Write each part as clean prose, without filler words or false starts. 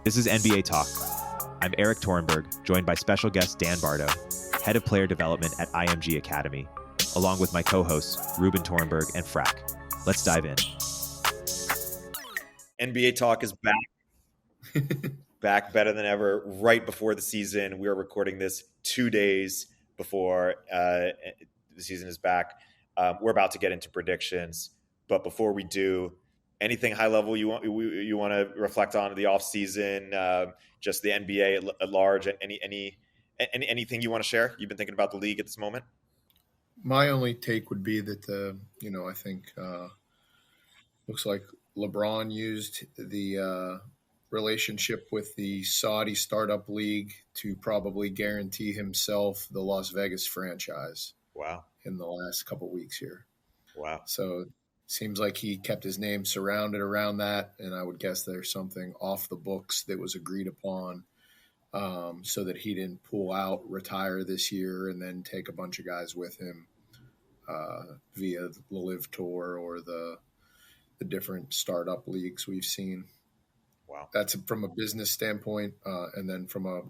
This is NBA Talk. I'm Erik Torenberg, joined by special guest Dan Barto, Head of Player Development at IMG Academy, along with my co-hosts Ruben Torenberg and Frack. Let's dive in. NBA Talk is back. Back better than ever, right before the season. We are recording this 2 days before the season is back. We're about to get into predictions, but before we do, anything high level you want to reflect on the off season, just the NBA at large, anything you want to share? You've been thinking about the league at this moment. My only take would be that I think looks like LeBron used the relationship with the Saudi startup league to probably guarantee himself the Las Vegas franchise. Wow! In the last couple weeks here. Wow! So seems like he kept his name surrounded around that, and I would guess there's something off the books that was agreed upon so that he didn't pull out, retire this year, and then take a bunch of guys with him via the Live Tour or the different startup leagues we've seen. Wow. That's from a business standpoint, and then from a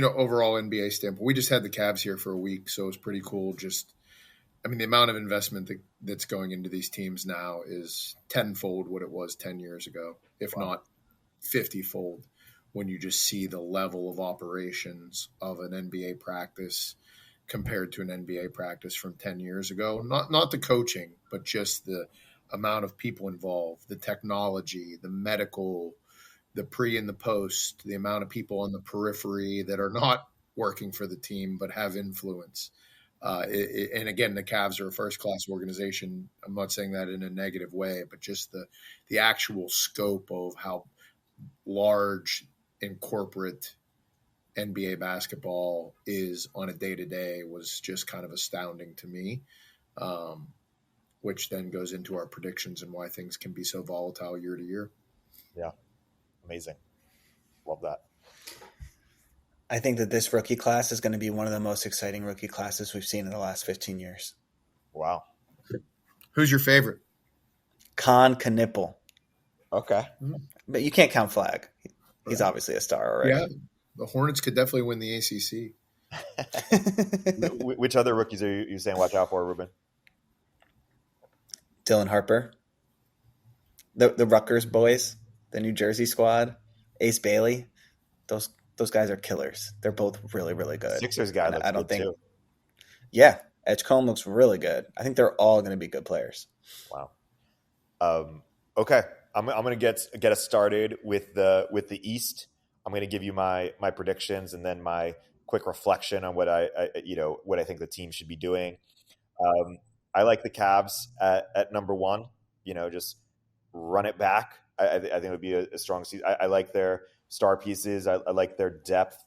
overall NBA standpoint. We just had the Cavs here for a week, so it was pretty cool. The amount of investment that's going into these teams now is tenfold what it was 10 years ago, if not 50-fold, when you just see the level of operations of an NBA practice compared to an NBA practice from 10 years ago. Not the coaching, but just the amount of people involved, the technology, the medical, the pre and the post, the amount of people on the periphery that are not working for the team but have influence. And again, the Cavs are a first-class organization. I'm not saying that in a negative way, but just the actual scope of how large and corporate NBA basketball is on a day-to-day was just kind of astounding to me, which then goes into our predictions and why things can be so volatile year to year. Yeah, amazing. Love that. I think that this rookie class is going to be one of the most exciting rookie classes we've seen in the last 15 years. Wow. Who's your favorite? Knipple. Okay. But you can't count Flag. He's obviously a star already. Yeah, the Hornets could definitely win the ACC. Which other rookies are you saying watch out for, Ruben? Dylan Harper. The Rutgers boys, the New Jersey squad, Ace Bailey. Those guys are killers. They're both really, really good. Sixers guy looks good too. Yeah, Edgecombe looks really good. I think they're all going to be good players. Wow. Okay, I'm going to get us started with the East. I'm going to give you my predictions and then my quick reflection on what I think the team should be doing. I like the Cavs at number one. Just run it back. I think it would be a strong season. I like their star pieces. I like their depth.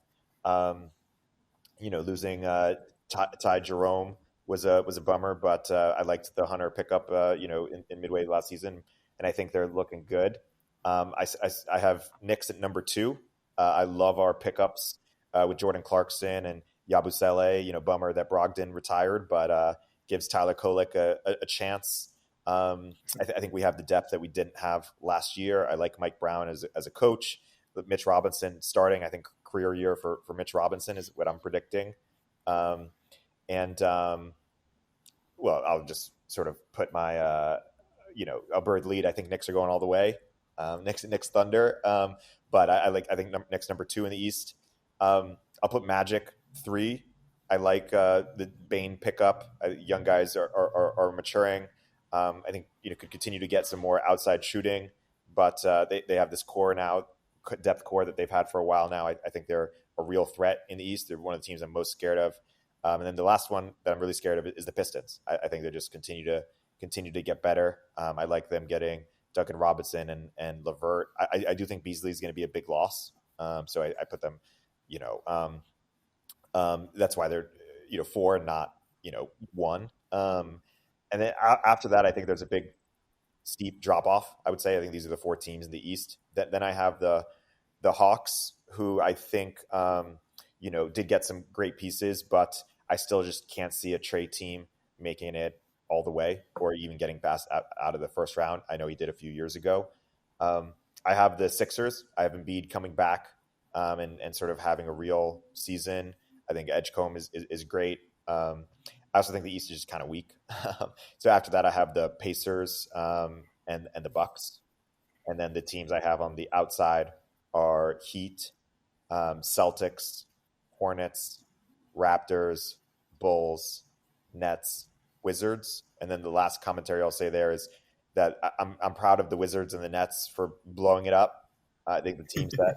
Losing Ty Jerome was a bummer, but I liked the Hunter pickup. In midway last season, and I think they're looking good. I have Knicks at number two. I love our pickups with Jordan Clarkson and Yabusele. Bummer that Brogdon retired, but gives Tyler Kolek a chance. I think we have the depth that we didn't have last year. I like Mike Brown as a coach. But Mitch Robinson starting, I think career year for Mitch Robinson is what I'm predicting. I'll just sort of put my, a bird lead. I think Knicks are going all the way. Knicks-Thunder. But I think Knicks number two in the East. I'll put Magic 3. I like the Bane pickup. Young guys are maturing. I think could continue to get some more outside shooting, but they have this core now, depth core that they've had for a while now. I think they're a real threat in the East. They're one of the teams I'm most scared of. And then the last one that I'm really scared of is the Pistons. I think they just continue to get better. I like them getting Duncan Robinson and LeVert. I do think Beasley is going to be a big loss. So I put them, that's why they're, 4 and not, 1. And then after that, I think there's a big steep drop off. I would say, I think these are the 4 teams in the East. Then I have the Hawks, who I think, did get some great pieces, but I still just can't see a trade team making it all the way or even getting past out of the first round. I know he did a few years ago. I have the Sixers. I have Embiid coming back and sort of having a real season. I think Edgecombe is great. I also think the East is just kind of weak. So after that, I have the Pacers and the Bucks, and then the teams I have on the outside are Heat, Celtics, Hornets, Raptors, Bulls, Nets, Wizards, and then the last commentary I'll say there is that I'm proud of the Wizards and the Nets for blowing it up. I think the teams that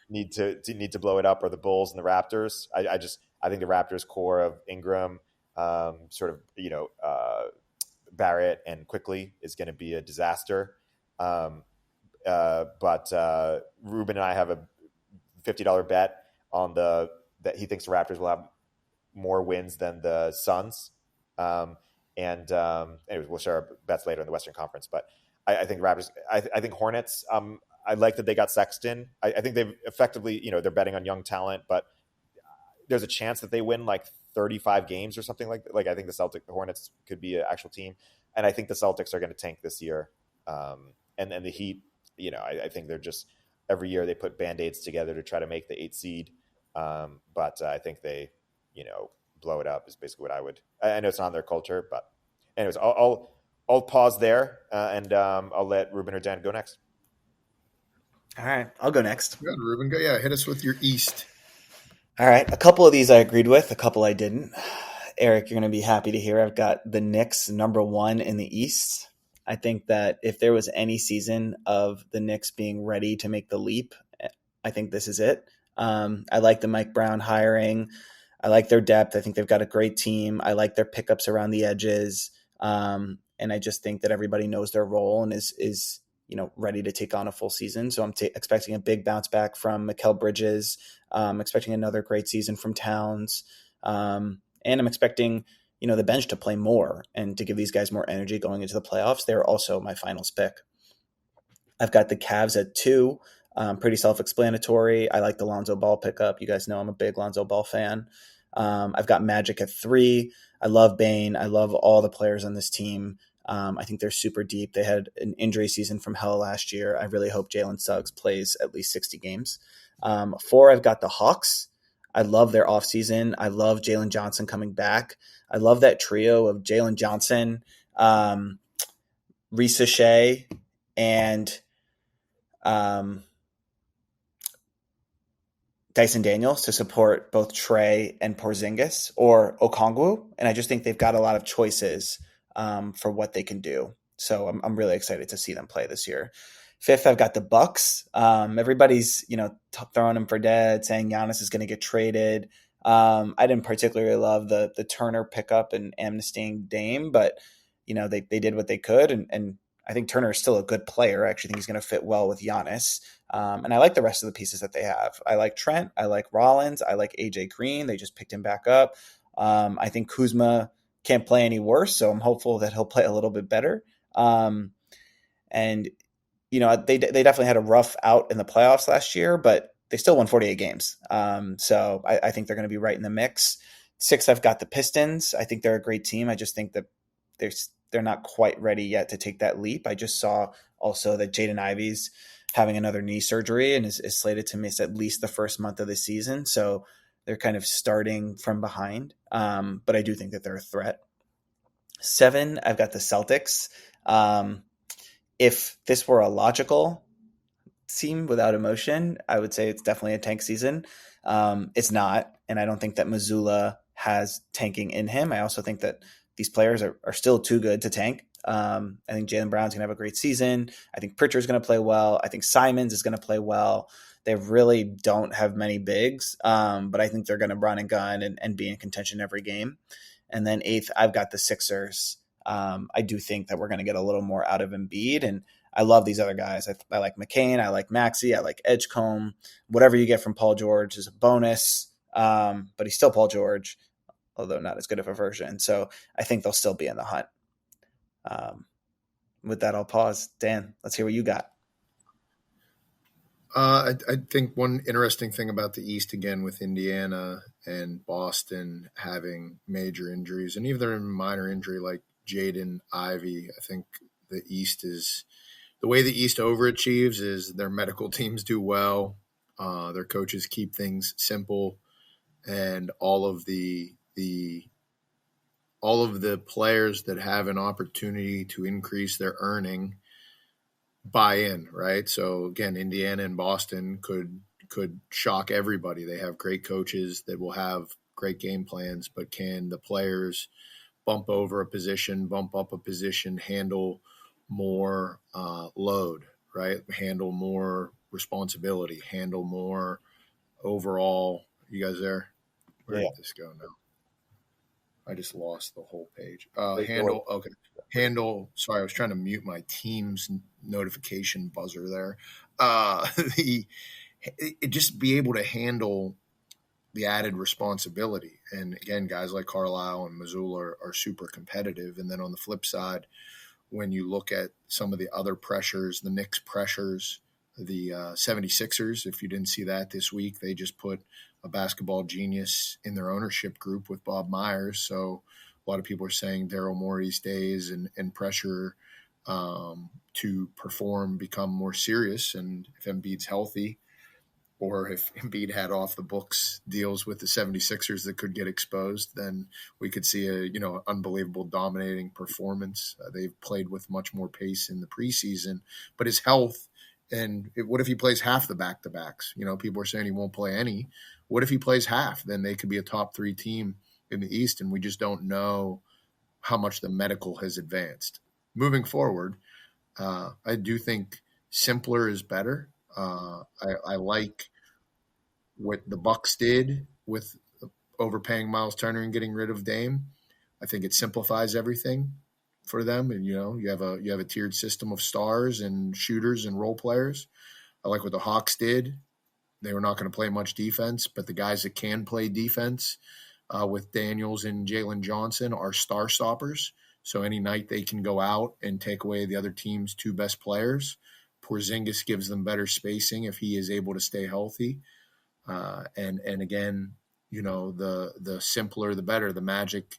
need to blow it up are the Bulls and the Raptors. I think the Raptors core of Ingram, sort of Barrett and Quickly is going to be a disaster. But Ruben and I have a $50 bet on that he thinks the Raptors will have more wins than the Suns. Anyways, we'll share our bets later in the Western Conference. But I think Raptors. I think Hornets. I like that they got Sexton. I think they've effectively, they're betting on young talent, but there's a chance that they win like 35 games or something like that. Like I think the Hornets could be an actual team, and I think the Celtics are going to tank this year. And the Heat, I think they're just every year they put Band-Aids together to try to make the 8th seed. But I think they, blow it up is basically what I would. I know it's not in their culture, but anyways, I'll pause there and I'll let Ruben or Dan go next. All right, I'll go next. Good, Ruben. Go. Yeah, hit us with your East. All right, a couple of these I agreed with, a couple I didn't. Eric, you're going to be happy to hear I've got the Knicks number 1 in the East. I think that if there was any season of the Knicks being ready to make the leap, I think this is it. I like the Mike Brown hiring. I like their depth. I think they've got a great team. I like their pickups around the edges. And I just think that everybody knows their role and is ready to take on a full season. So I'm expecting a big bounce back from Mikal Bridges. Expecting another great season from Towns. And I'm expecting, the bench to play more and to give these guys more energy going into the playoffs. They're also my finals pick. I've got the Cavs at 2. Pretty self-explanatory. I like the Lonzo Ball pickup. You guys know I'm a big Lonzo Ball fan. I've got Magic at 3. I love Bane. I love all the players on this team. I think they're super deep. They had an injury season from hell last year. I really hope Jalen Suggs plays at least 60 games. 4, I've got the Hawks. I love their offseason. I love Jalen Johnson coming back. I love that trio of Jalen Johnson, Risa Shea, and Dyson Daniels to support both Trey and Porzingis or Okongwu. And I just think they've got a lot of choices for what they can do. So I'm really excited to see them play this year. 5th, I've got the Bucks. Everybody's, throwing them for dead, saying Giannis is going to get traded. I didn't particularly love the Turner pickup and amnestying Dame, but they did what they could. And I think Turner is still a good player. I actually think he's going to fit well with Giannis. And I like the rest of the pieces that they have. I like Trent. I like Rollins. I like AJ Green. They just picked him back up. I think Kuzma can't play any worse, so I'm hopeful that he'll play a little bit better. And they definitely had a rough out in the playoffs last year, but they still won 48 games. So I think they're going to be right in the mix. 6th, I've got the Pistons. I think they're a great team. I just think that they're not quite ready yet to take that leap. I just saw also that Jaden Ivey's having another knee surgery and is slated to miss at least the first month of the season. So they're kind of starting from behind. But I do think that they're a threat. 7, I've got the Celtics. If this were a logical team without emotion, I would say it's definitely a tank season. It's not. And I don't think that Mazzulla has tanking in him. I also think that these players are still too good to tank. I think Jaylen Brown's going to have a great season. I think Pritchard's going to play well. I think Simons is going to play well. They really don't have many bigs, but I think they're going to run and gun and be in contention every game. And then 8th, I've got the Sixers. I do think that we're going to get a little more out of Embiid, and I love these other guys. I like McCain. I like Maxey. I like Edgecombe. Whatever you get from Paul George is a bonus, but he's still Paul George, although not as good of a version. So I think they'll still be in the hunt. With that, I'll pause. Dan, let's hear what you got. I think one interesting thing about the East, again, with Indiana and Boston having major injuries, and even a minor injury like Jaden Ivey, I think the East is the way the East overachieves is their medical teams do well. Their coaches keep things simple, and all of the players that have an opportunity to increase their earning buy in, right? So again, Indiana and Boston could shock everybody. They have great coaches that will have great game plans, but can the players bump over a position, bump up a position, handle more load, right? Handle more responsibility, handle more overall. You guys there? Where did this go now? I just lost the whole page. Handle. Sorry, I was trying to mute my team's notification buzzer there. Just be able to handle the added responsibility. And again, guys like Carlisle and Missoula are super competitive. And then on the flip side, when you look at some of the other pressures, the Knicks pressures, the 76ers, if you didn't see that this week, they just put a basketball genius in their ownership group with Bob Myers. So a lot of people are saying Daryl Morey's days and pressure to perform become more serious. And if Embiid's healthy, or if Embiid had off the books deals with the 76ers that could get exposed, then we could see a unbelievable dominating performance. They've played with much more pace in the preseason, but his health, and what if he plays half the back-to-backs? People are saying he won't play any. What if he plays half? Then they could be a top 3 team in the East, and we just don't know how much the medical has advanced. Moving forward, I do think simpler is better. I like what the Bucks did with overpaying Miles Turner and getting rid of Dame. I think it simplifies everything for them. And you have a tiered system of stars and shooters and role players. I like what the Hawks did. They were not going to play much defense, but the guys that can play defense with Daniels and Jalen Johnson are star stoppers. So any night they can go out and take away the other team's 2 best players. Porzingis gives them better spacing if he is able to stay healthy. And again, the simpler, the better. The Magic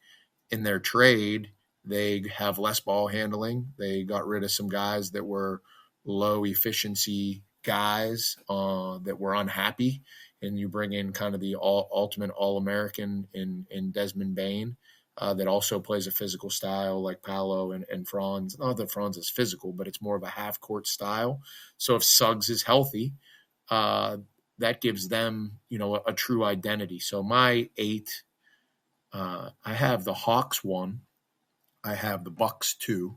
in their trade, they have less ball handling. They got rid of some guys that were low efficiency guys that were unhappy. And you bring in kind of the ultimate All-American in Desmond Bane. That also plays a physical style like Paolo and Franz. Not that Franz is physical, but it's more of a half-court style. So if Suggs is healthy, that gives them, a true identity. So my 8, I have the Hawks 1, I have the Bucks 2,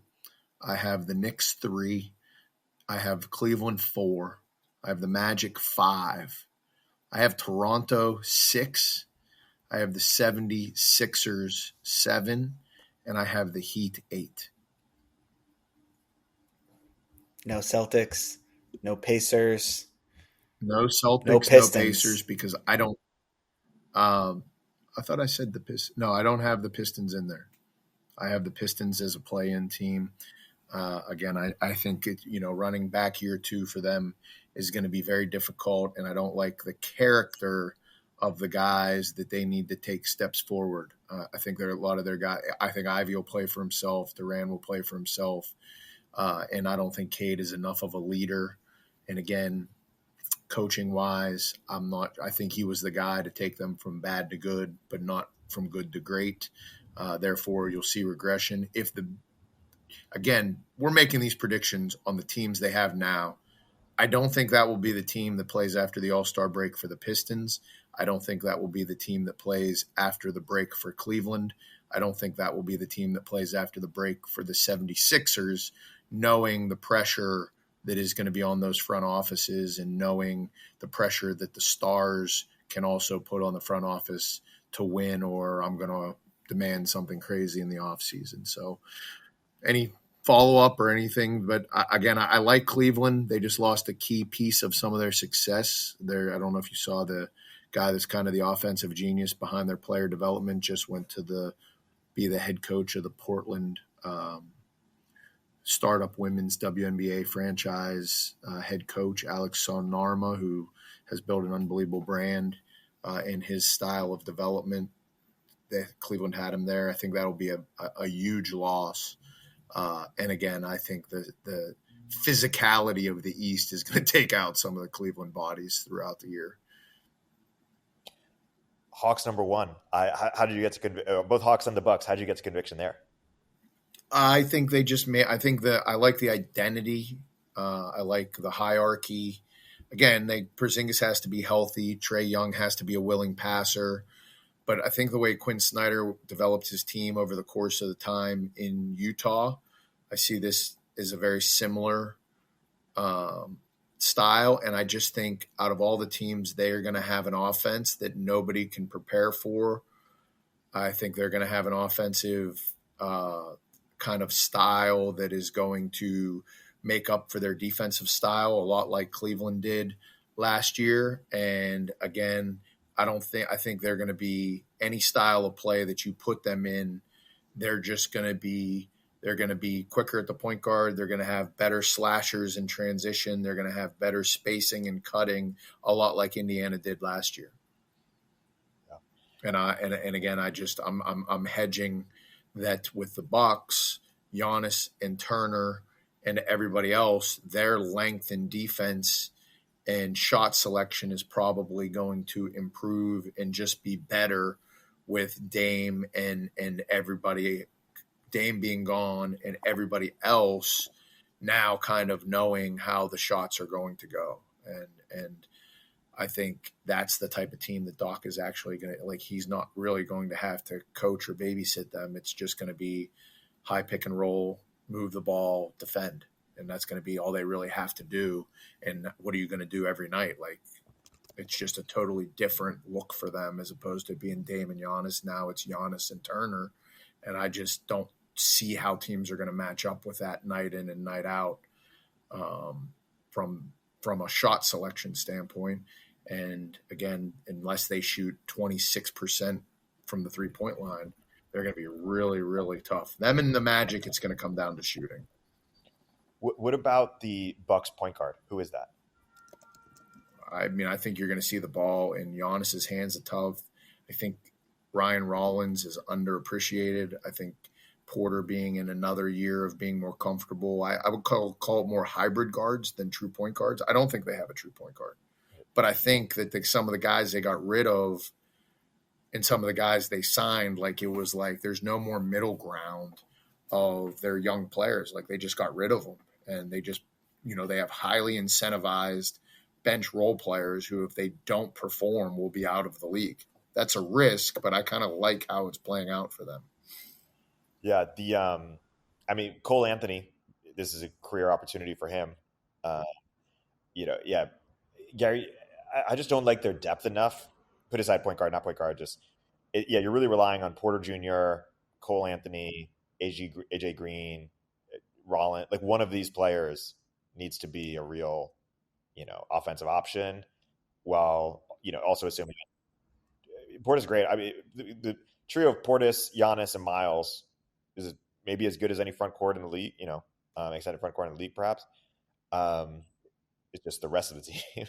I have the Knicks 3, I have Cleveland 4, I have the Magic 5, I have Toronto 6, I have the 76ers 7, and I have the Heat 8. No Celtics, no Pacers. No Celtics, no no Pistons. Pacers, because I don't I thought I said the Pistons. No, I don't have the Pistons in there. I have the Pistons as a play-in team. Again, I think running back year 2 for them is going to be very difficult, and I don't like the character of the guys that they need to take steps forward. I think there are a lot of their guys. I think Ivy will play for himself. Durant will play for himself. And I don't think Cade is enough of a leader. And again, coaching wise, I think he was the guy to take them from bad to good, but not from good to great. Therefore, you'll see regression. Again, we're making these predictions on the teams they have now. I don't think that will be the team that plays after the All-Star break for the Pistons. I don't think that will be the team that plays after the break for Cleveland. I don't think that will be the team that plays after the break for the 76ers, knowing the pressure that is going to be on those front offices and knowing the pressure that the stars can also put on the front office to win, or I'm going to demand something crazy in the offseason. So any follow-up or anything, but I like Cleveland. They just lost a key piece of some of their success there. I don't know if you saw the guy that's kind of the offensive genius behind their player development just went to be the head coach of the Portland startup women's WNBA franchise head coach, Alex Sonarma, who has built an unbelievable brand in his style of development. Cleveland had him there. I think that'll be a huge loss. And again, I think the physicality of the East is going to take out some of the Cleveland bodies throughout the year. Hawks number one. How did you get to both Hawks and the Bucks? How did you get to conviction there? I think they just made. I think that I like the identity. I like the hierarchy. Again, Porzingis has to be healthy. Trae Young has to be a willing passer. But I think the way Quinn Snyder developed his team over the course of the time in Utah, I see this as a very similar style. And I just think out of all the teams, they are going to have an offense that nobody can prepare for. I think they're going to have an offensive kind of style that is going to make up for their defensive style, a lot like Cleveland did last year. And again, I think they're going to be any style of play that you put them in. They're going to be quicker at the point guard. They're going to have better slashers in transition. They're going to have better spacing and cutting, a lot like Indiana did last year. Yeah. And again, I'm hedging that with the Bucks, Giannis and Turner and everybody else, their length in defense and shot selection is probably going to improve and just be better with Dame and everybody, Dame being gone and everybody else now kind of knowing how the shots are going to go. And I think that's the type of team that Doc is actually going to, like, he's not really going to have to coach or babysit them. It's just going to be high pick and roll, move the ball, defend. And that's going to be all they really have to do. And what are you going to do every night? Like, it's just a totally different look for them as opposed to being Dame and Giannis. Now it's Giannis and Turner. And I just don't see how teams are going to match up with that night in and night out from a shot selection standpoint. And again, unless they shoot 26% from the 3-point line, they're going to be really, really tough. Them and the Magic, it's going to come down to shooting. What about the Bucks point guard? Who is that? I mean, I think you're going to see the ball in Giannis's hands a tough. I think Ryan Rollins is underappreciated. I think Porter being in another year of being more comfortable. I would call it more hybrid guards than true point guards. I don't think they have a true point guard. But I think that some of the guys they got rid of and some of the guys they signed, like, it was like there's no more middle ground of their young players. Like, they just got rid of them. And they just, they have highly incentivized bench role players who, if they don't perform, will be out of the league. That's a risk, but I kind of like how it's playing out for them. Yeah. Cole Anthony, this is a career opportunity for him. Gary, I just don't like their depth enough. Put aside point guard, not point guard. You're really relying on Porter Jr., Cole Anthony, AJ Green, Rollins. Like, one of these players needs to be a real, offensive option. While also assuming Portis great. I mean, the trio of Portis, Giannis, and Miles is maybe as good as any front court in the league. Extended front court in the league, perhaps. It's just the rest of the team.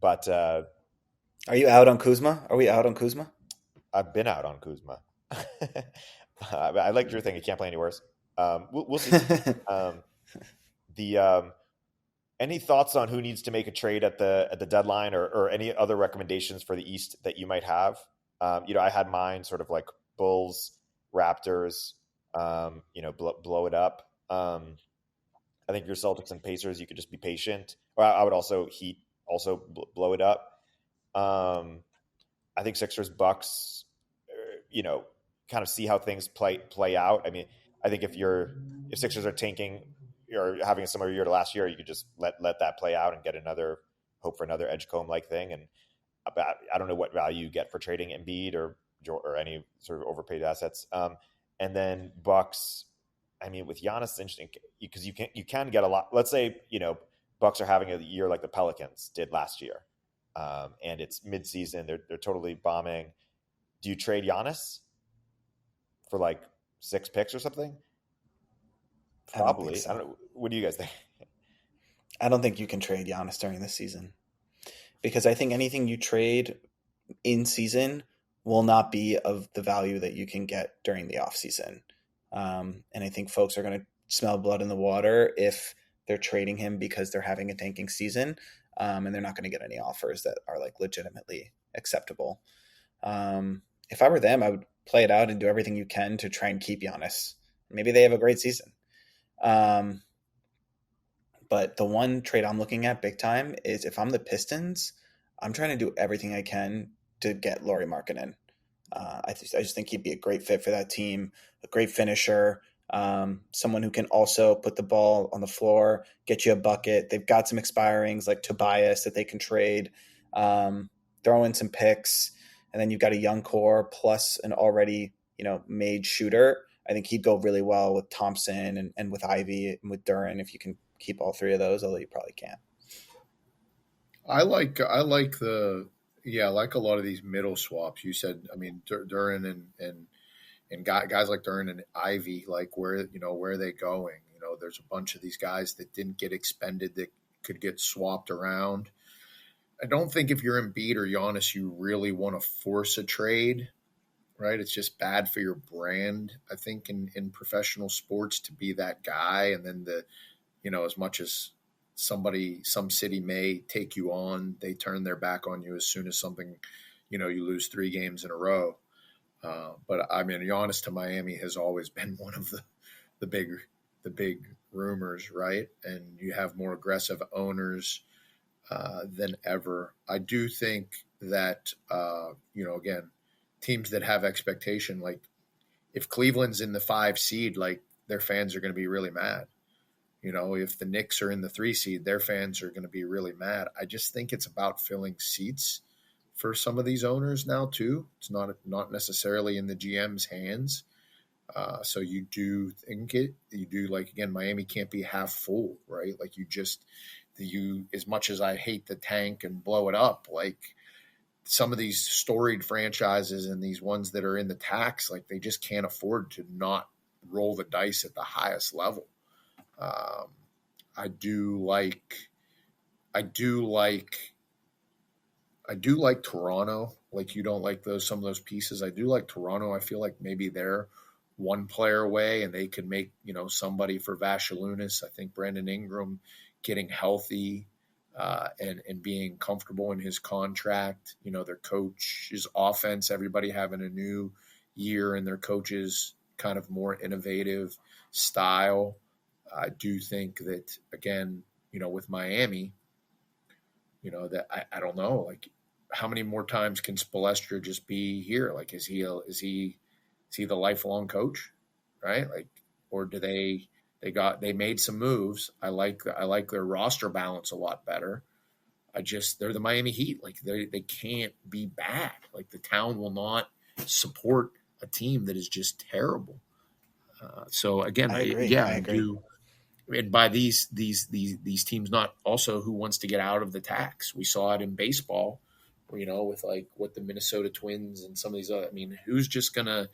But are you out on Kuzma? Are we out on Kuzma? I've been out on Kuzma. I like your thing. You can't play any worse. We'll see. Any thoughts on who needs to make a trade at the deadline, or any other recommendations for the East that you might have? I had mine sort of like Bulls, Raptors. Blow it up. I think your Celtics and Pacers, you could just be patient. Or I would also Heat, also blow it up. I think Sixers, Bucks, kind of see how things play out. I mean, I think if Sixers are tanking or having a similar year to last year, you could just let that play out and get hope for another Edgecombe-like thing. And I don't know what value you get for trading Embiid or any sort of overpaid assets. And then Bucks, I mean, with Giannis, it's interesting because you can get a lot. Let's say, Bucks are having a year like the Pelicans did last year. And it's midseason. They're totally bombing. Do you trade Giannis for like 6 picks or something? Probably. I don't know. What do you guys think? I don't think you can trade Giannis during this season, because I think anything you trade in season will not be of the value that you can get during the off season. And I think folks are going to smell blood in the water if they're trading him because they're having a tanking season, and they're not going to get any offers that are like legitimately acceptable. If I were them, I would play it out and do everything you can to try and keep Giannis. Maybe they have a great season. But the one trade I'm looking at big time is if I'm the Pistons, I'm trying to do everything I can to get Lauri Markkanen. I just think he'd be a great fit for that team, a great finisher, someone who can also put the ball on the floor, get you a bucket. They've got some expirings like Tobias that they can trade, throw in some picks, and then you've got a young core plus an already made shooter. I think he'd go really well with Thompson and with Ivy and with Duren if you can keep all three of those, although you probably can't. I like a lot of these middle swaps. You said, I mean, Duren and guys like Duren and Ivy, like where are they going? There's a bunch of these guys that didn't get expended that could get swapped around. I don't think if you're Embiid or Giannis, you really want to force a trade, right? It's just bad for your brand, I think, in professional sports to be that guy. And then as much as some city may take you on, they turn their back on you as soon as something, you lose 3 games in a row. But I mean, Giannis to Miami has always been one of the big rumors, right? And you have more aggressive owners than ever. I do think that again, teams that have expectation, like if Cleveland's in the 5 seed, like their fans are going to be really mad. If the Knicks are in the 3 seed, their fans are going to be really mad. I just think it's about filling seats for some of these owners now too. It's not necessarily in the GM's hands. So you do like, again, Miami can't be half full, right? Like as much as I hate the tank and blow it up, like some of these storied franchises and these ones that are in the tax, like they just can't afford to not roll the dice at the highest level. I do like Toronto. Like you don't like some of those pieces. I do like Toronto. I feel like maybe they're one player away and they could make, somebody for Vacilunas. I think Brandon Ingram getting healthy, and being comfortable in his contract, their coach's offense, everybody having a new year and their coach's kind of more innovative style. I do think that, again, with Miami, that I don't know, like how many more times can Spoelstra just be here? Like, is he the lifelong coach, right? Like, or do they made some moves. I like their roster balance a lot better. They're the Miami Heat. Like they can't be bad. Like the town will not support a team that is just terrible. So again, I agree. I do. And by these teams, not also who wants to get out of the tax. We saw it in baseball, with like what the Minnesota Twins and some of these other. I mean, who's gonna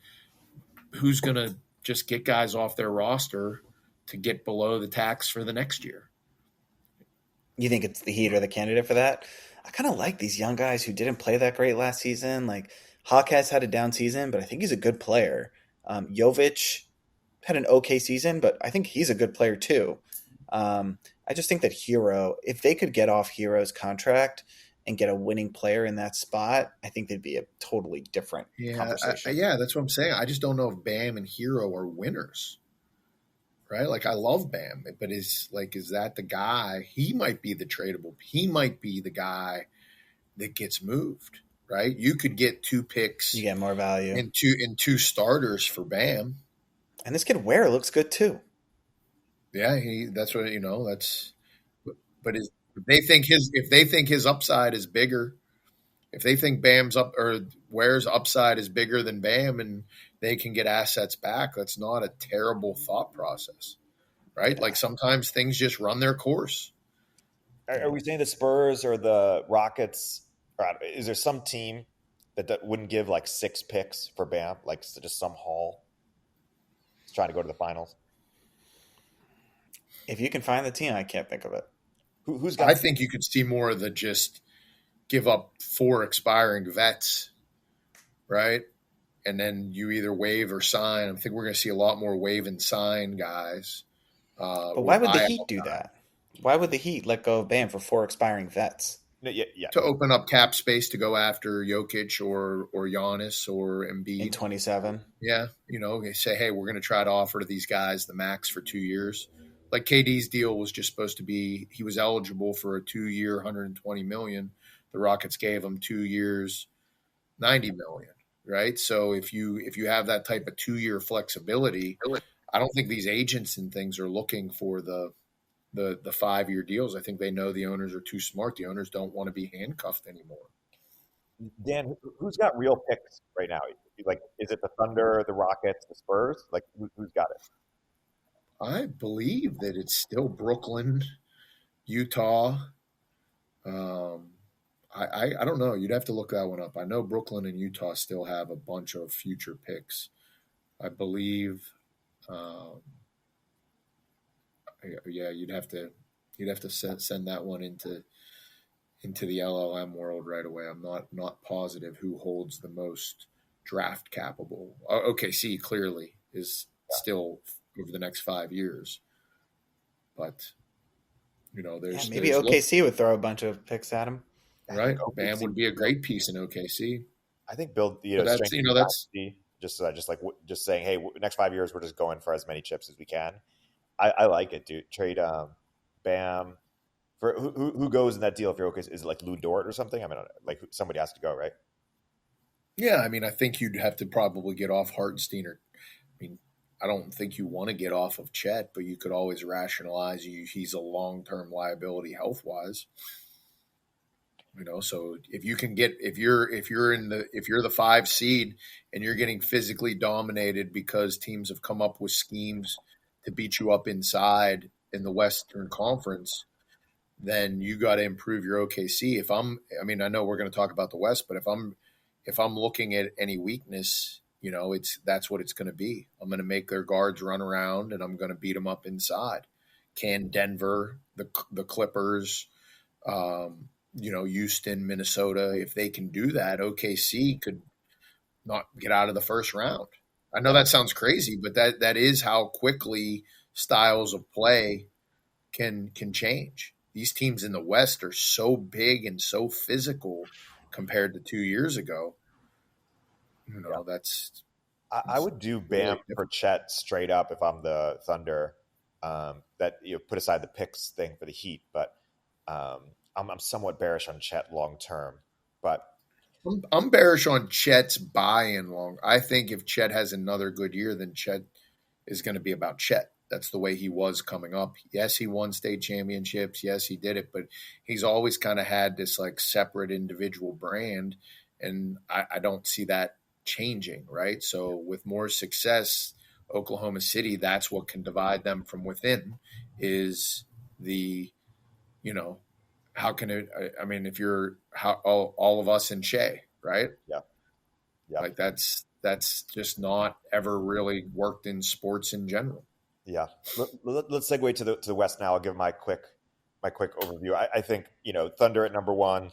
just get guys off their roster to get below the tax for the next year? You think it's the Heat or the candidate for that? I kind of like these young guys who didn't play that great last season. Like Hawk has had a down season, but I think he's a good player. Jovic had an okay season, but I think he's a good player too. I just think that Hero, if they could get off Hero's contract and get a winning player in that spot, I think they'd be a totally different conversation. That's what I'm saying. I just don't know if Bam and Hero are winners, right? Like I love Bam, but is that the guy? He might be the tradable. He might be the guy that gets moved, right? You could get 2 picks. You get more value. And two starters for Bam. And this kid Ware looks good too. Yeah, that's what that's. But if they think his upside is bigger, if they think Bam's up or Ware's upside is bigger than Bam, and they can get assets back, that's not a terrible thought process, right? Yeah. Like sometimes things just run their course. Are we saying the Spurs or the Rockets? Or is there some team that wouldn't give like 6 picks for Bam, like just some haul? Trying to go to the finals. If you can find the team, I can't think of it. Who's got? I think you could see more of the just give up 4 expiring vets, right? And then you either waive or sign. I think we're going to see a lot more waive and sign guys But why would the Heat do that? Why would the Heat let go of Bam for 4 expiring vets? Yeah. To open up cap space to go after Jokic or Giannis or Embiid in 27. Yeah, they say, hey, we're going to try to offer to these guys the max for 2 years. Like KD's deal was just supposed to be, he was eligible for a 2-year, $120 million. The Rockets gave him 2 years, $90 million. Right. So if you have that type of 2-year flexibility, I don't think these agents and things are looking for the 5-year deals. I think they know the owners are too smart. The owners don't want to be handcuffed anymore. Dan, who's got real picks right now? Like, is it the Thunder, the Rockets, the Spurs? Like, who's got it? I believe that it's still Brooklyn, Utah. I don't know. You'd have to look that one up. I know Brooklyn and Utah still have a bunch of future picks. I believe. Yeah, you'd have to send that one into the LLM world right away. I'm not positive who holds the most draft capable. OKC clearly is still over the next 5 years, but there's maybe there's OKC would throw a bunch of picks at him. Right, Bam would be a great piece in OKC. I think build that's just saying, hey, next 5 years we're just going for as many chips as we can. I like it, dude. Trade Bam. For who goes in that deal if you're okay? Is it like Lou Dort or something? I mean, like somebody has to go, right? Yeah, I mean, I think you'd have to probably get off Hartenstein. I don't think you want to get off of Chet, but you could always rationalize he's a long-term liability health-wise. So if you can get if you're the 5 seed and you're getting physically dominated because teams have come up with schemes to beat you up inside in the Western Conference, then you got to improve your OKC. I know we're going to talk about the West, but if I'm looking at any weakness, that's what it's going to be. I'm going to make their guards run around and I'm going to beat them up inside. Can Denver, the Clippers, Houston, Minnesota, if they can do that, OKC could not get out of the first round. I know that sounds crazy, but that is how quickly styles of play can change. These teams in the West are so big and so physical compared to 2 years ago. I would do Bam for Chet straight up if I'm the Thunder. That put aside the picks thing for the Heat, but I'm somewhat bearish on Chet long term. But I'm bearish on Chet's buy-in long. I think if Chet has another good year, then Chet is going to be about Chet. That's the way he was coming up. Yes, he won state championships. Yes, he did it, but he's always kind of had this like separate individual brand, and I don't see that changing, right? So with more success, Oklahoma City, that's what can divide them from within is the, how can it, I mean, if you're all of us and Shea, right? Yeah. Like that's just not ever really worked in sports in general. Yeah. Let's segue to the West now. I'll give my quick overview. I think, Thunder at number 1,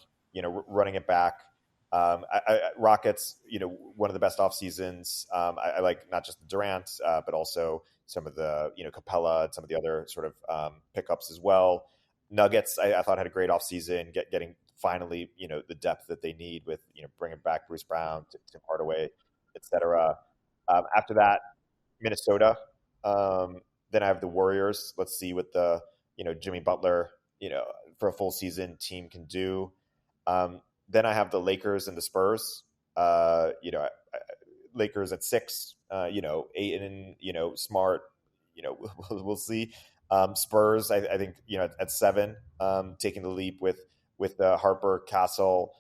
running it back. Rockets, one of the best off seasons. I like not just Durant, but also some of the, Capella and some of the other sort of pickups as well. Nuggets, I thought had a great off season, getting finally, the depth that they need with, bringing back Bruce Brown, Tim Hardaway, et cetera. After that, Minnesota. Then I have the Warriors. Let's see what the, Jimmy Butler, for a full season team can do. Then I have the Lakers and the Spurs. Lakers at 6, Ayton, Smart, we'll see. Spurs, I think, at 7, taking the leap with Harper, Castle,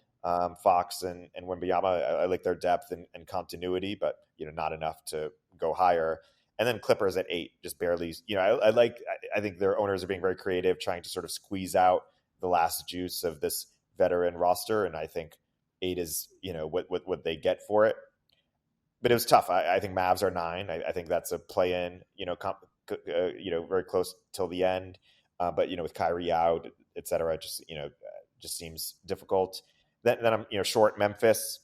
Fox, and Wembanyama. I like their depth and continuity, but not enough to go higher. And then Clippers at 8, just barely. I think their owners are being very creative, trying to sort of squeeze out the last juice of this veteran roster, and I think 8 is what they get for it. But it was tough. I think Mavs are 9. I think that's a play-in. Very close till the end. But with Kyrie out, et cetera, just seems difficult. Then I'm short Memphis.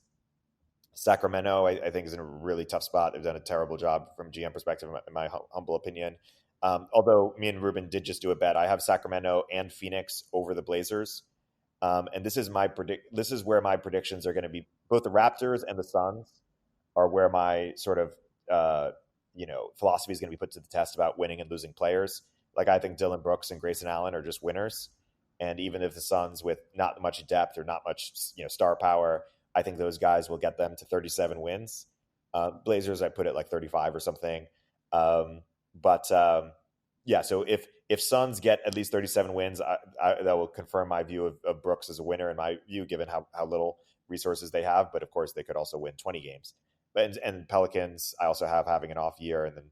Sacramento, I think, is in a really tough spot. They've done a terrible job from GM perspective, in my humble opinion. Although me and Ruben did just do a bet. I have Sacramento and Phoenix over the Blazers. And this is where my predictions are going to be. Both the Raptors and the Suns are where my sort of philosophy is going to be put to the test about winning and losing players. Like I think Dylan Brooks and Grayson Allen are just winners. And even if the Suns with not much depth or not much star power, I think those guys will get them to 37 wins. Blazers, I put it like 35 or something. Yeah, so if Suns get at least 37 wins, that will confirm my view of Brooks as a winner in my view, given how little resources they have. But of course, they could also win 20 games. And Pelicans, I also have having an off year, and then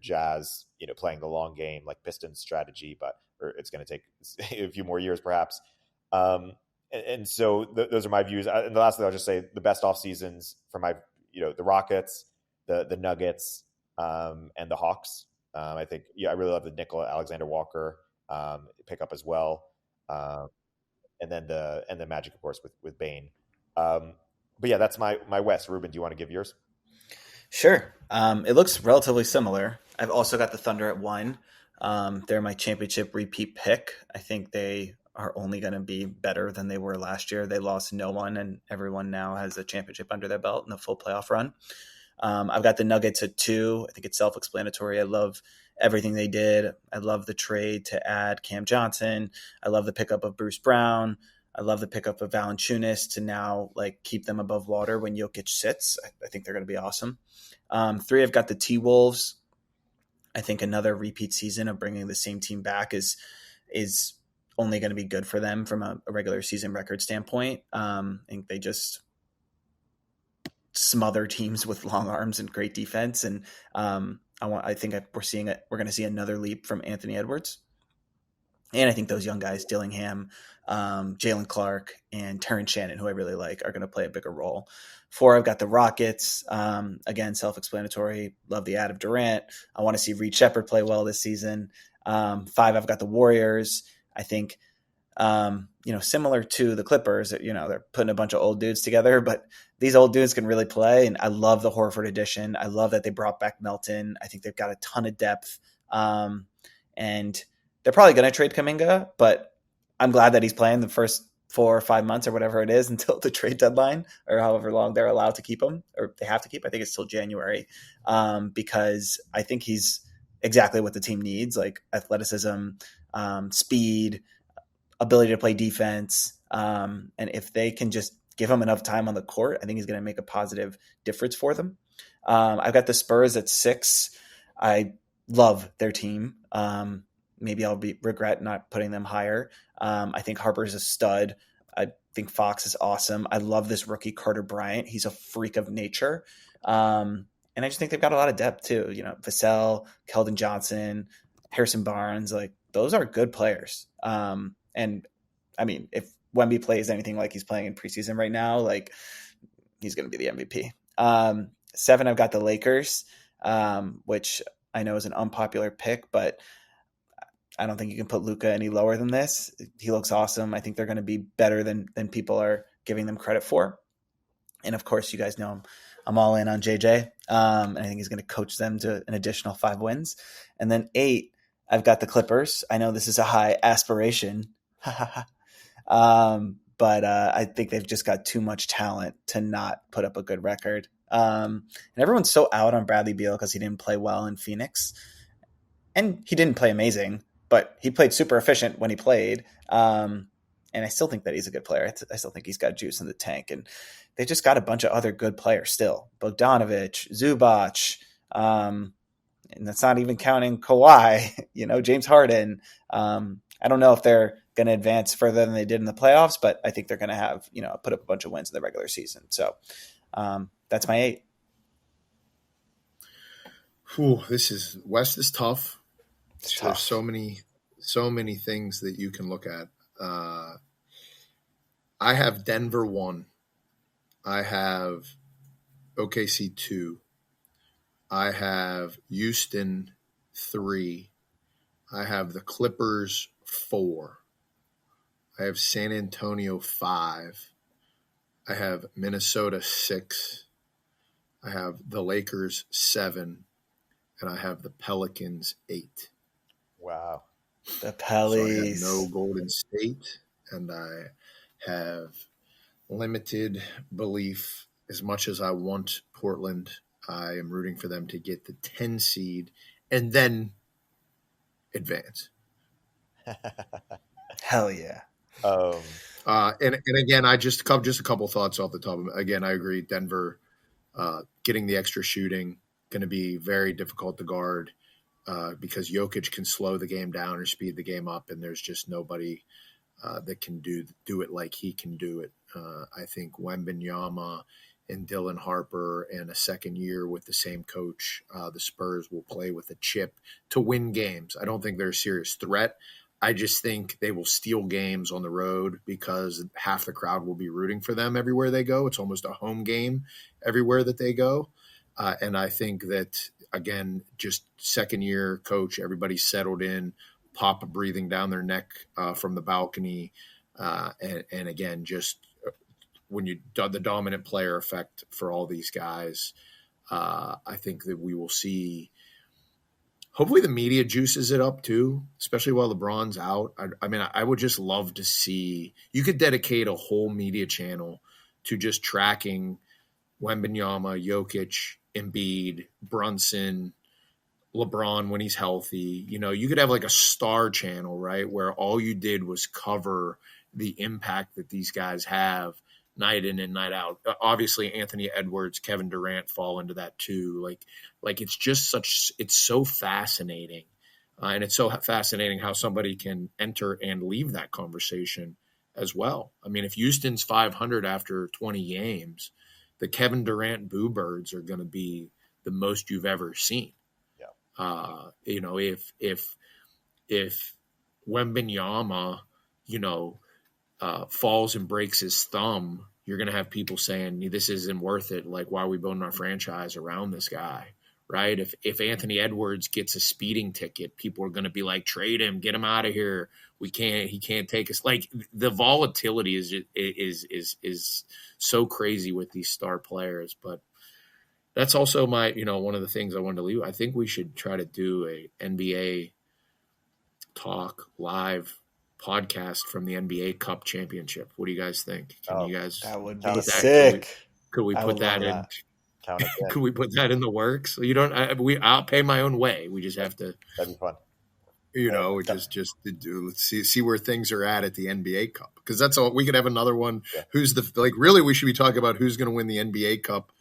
Jazz, playing the long game like Pistons strategy, or it's going to take a few more years perhaps. So those are my views. And the last thing I'll just say, the best off seasons for my the Rockets, the Nuggets, and the Hawks. I think I really love the Nikola Alexander Walker pickup as well, and then the Magic of course with Bane. But yeah, that's my West. Ruben, do you want to give yours? Sure. It looks relatively similar. I've also got the Thunder at 1. They're my championship repeat pick. I think they are only going to be better than they were last year. They lost no one, and everyone now has a championship under their belt in a full playoff run. I've got the Nuggets at 2. I think it's self-explanatory. I love everything they did. I love the trade to add Cam Johnson. I love the pickup of Bruce Brown. I love the pickup of Valanciunas to now keep them above water when Jokic sits. I think they're going to be awesome. 3, I've got the T-Wolves. I think another repeat season of bringing the same team back is only going to be good for them from a regular season record standpoint. I think they just smother teams with long arms and great defense. And I think we're going to see another leap from Anthony Edwards. And I think those young guys, Dillingham, Jalen Clark, and Terrence Shannon, who I really like, are going to play a bigger role. 4, I've got the Rockets. Again, self-explanatory. Love the add of Durant. I want to see Reed Shepherd play well this season. 5, I've got the Warriors. I think, similar to the Clippers, they're putting a bunch of old dudes together, but these old dudes can really play. And I love the Horford addition. I love that they brought back Melton. I think they've got a ton of depth. And they're probably going to trade Kuminga, but I'm glad that he's playing the first 4 or 5 months or whatever it is until the trade deadline, or however long they're allowed to keep him, or they have to keep. I think it's till January, because I think he's exactly what the team needs, like athleticism, speed, ability to play defense. And if they can just give him enough time on the court, I think he's going to make a positive difference for them. I've got the Spurs at 6. I love their team. Maybe I'll regret not putting them higher. I think Harper's a stud. I think Fox is awesome. I love this rookie Carter Bryant. He's a freak of nature. And I just think they've got a lot of depth too. Vassell, Keldon Johnson, Harrison Barnes, those are good players. And I mean, if Wemby plays anything like he's playing in preseason right now, he's going to be the MVP. 7, I've got the Lakers, which I know is an unpopular pick, but I don't think you can put Luka any lower than this. He looks awesome. I think they're going to be better than people are giving them credit for. And of course, you guys know I'm all in on JJ. And I think he's going to coach them to an additional 5 wins. And then 8, I've got the Clippers. I know this is a high aspiration. But I think they've just got too much talent to not put up a good record. And everyone's so out on Bradley Beal because he didn't play well in Phoenix. And he didn't play amazing, but he played super efficient when he played. And I still think that he's a good player. I still think he's got juice in the tank. And they just got a bunch of other good players still. Bogdanovich, Zubac, and that's not even counting Kawhi, James Harden. I don't know if they're going to advance further than they did in the playoffs, but I think they're going to have, put up a bunch of wins in the regular season. So that's my 8. West is tough. It's There's tough. so many things that you can look at. I have Denver 1. I have OKC 2. I have Houston 3. I have the Clippers 4. I have San Antonio 5. I have Minnesota 6. I have the Lakers 7. And I have the Pelicans 8. Wow. The So I have Pellies. no Golden State, and I have limited belief. As much as I want Portland, I am rooting for them to get the 10 seed and then advance. Hell yeah. And again, I just a couple thoughts off the top of it. Again, I agree. Denver getting the extra shooting going to be very difficult to guard because Jokic can slow the game down or speed the game up, and there's just nobody that can do it like he can do it. I think Wembanyama and Dylan Harper and a second year with the same coach, the Spurs will play with a chip to win games. I don't think they're a serious threat. I just think they will steal games on the road because half the crowd will be rooting for them everywhere they go. It's almost a home game everywhere that they go. And I think that, again, just second year coach, everybody's settled in, Pop breathing down their neck from the balcony. And again, just when you the dominant player effect for all these guys, I think that we will see. Hopefully the media juices it up too, especially while LeBron's out. I would just love to see – you could dedicate a whole media channel to just tracking Wembanyama, Jokic, Embiid, Brunson, LeBron when he's healthy. You know, you could have like a star channel, right, where all you did was cover the impact that these guys have night in and night out. Obviously, Anthony Edwards, Kevin Durant fall into that too. Like it's just it's so fascinating. And it's so fascinating how somebody can enter and leave that conversation as well. I mean, if Houston's 500 after 20 games, the Kevin Durant Boo Birds are going to be the most you've ever seen. Yeah. You know, if Wembanyama, you know, falls and breaks his thumb, you're going to have people saying, this isn't worth it. Like, why are we building our franchise around this guy, right? If Anthony Edwards gets a speeding ticket, people are going to be like, trade him, get him out of here. He can't take us. Like, the volatility is so crazy with these star players. But that's also one of the things I wanted to leave. I think we should try to do a NBA talk live podcast from the NBA Cup Championship. What do you guys think? Can you guys? That would be sick. Could we put that in? That. Could we put that in the works? You don't. I'll pay my own way. We just have to. That'd be fun. You know, we just let's see where things are at the NBA Cup, because that's all. We could have another one. Yeah. Really? We should be talking about who's going to win the NBA Cup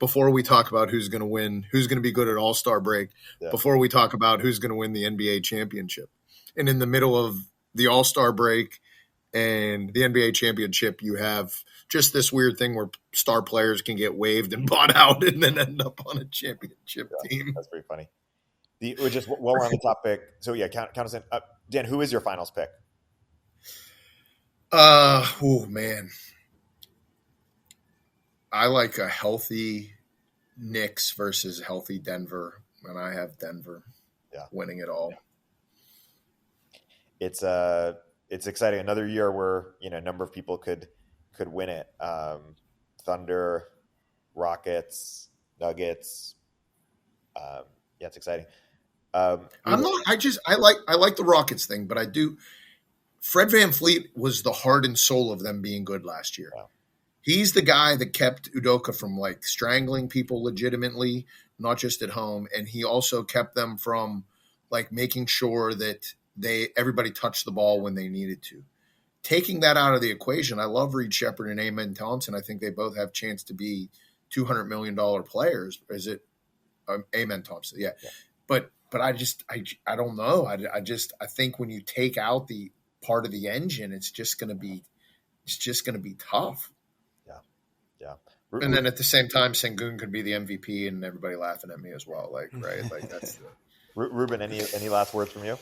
before we talk about who's going to be good at All-Star break. Yeah. Before we talk about who's going to win the NBA championship, and in the middle of the All-Star break and the NBA championship, you have just this weird thing where star players can get waived and bought out and then end up on a championship team. That's pretty funny. While we're on the topic, so yeah, count us in. Dan, who is your finals pick? Oh man, I like a healthy Knicks versus healthy Denver, and I have Denver winning it all. It's exciting. Another year where a number of people could win it. Thunder, Rockets, Nuggets. It's exciting. I like the Rockets thing, but I do. Fred VanVleet was the heart and soul of them being good last year. Wow. He's the guy that kept Udoka from like strangling people legitimately, not just at home, and he also kept them from like making sure that everybody touched the ball when they needed to. Taking that out of the equation, I love Reed Shepherd and Amen Thompson. I think they both have chance to be $200 million players. Is it Amen Thompson? Yeah. But I don't know. I think when you take out the part of the engine, it's just going to be tough. Yeah. And then at the same time, Sengun could be the MVP and everybody laughing at me as well. Like, right. Like that's Ruben, any last words from you?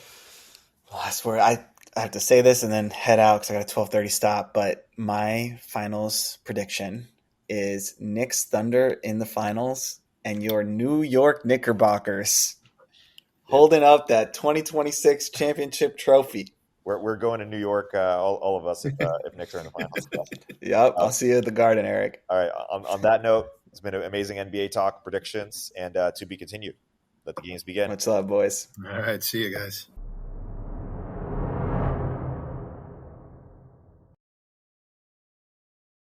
Last word. I have to say this and then head out because I got a 12:30 stop. But my finals prediction is Knicks-Thunder in the finals, and your New York Knickerbockers holding up that 2026 championship trophy. We're going to New York, all of us, if Knicks are in the finals. Yep, I'll see you at the Garden, Erik. All right. On that note, it's been an amazing NBA talk, predictions, and to be continued. Let the games begin. Much love, boys. All right. See you guys.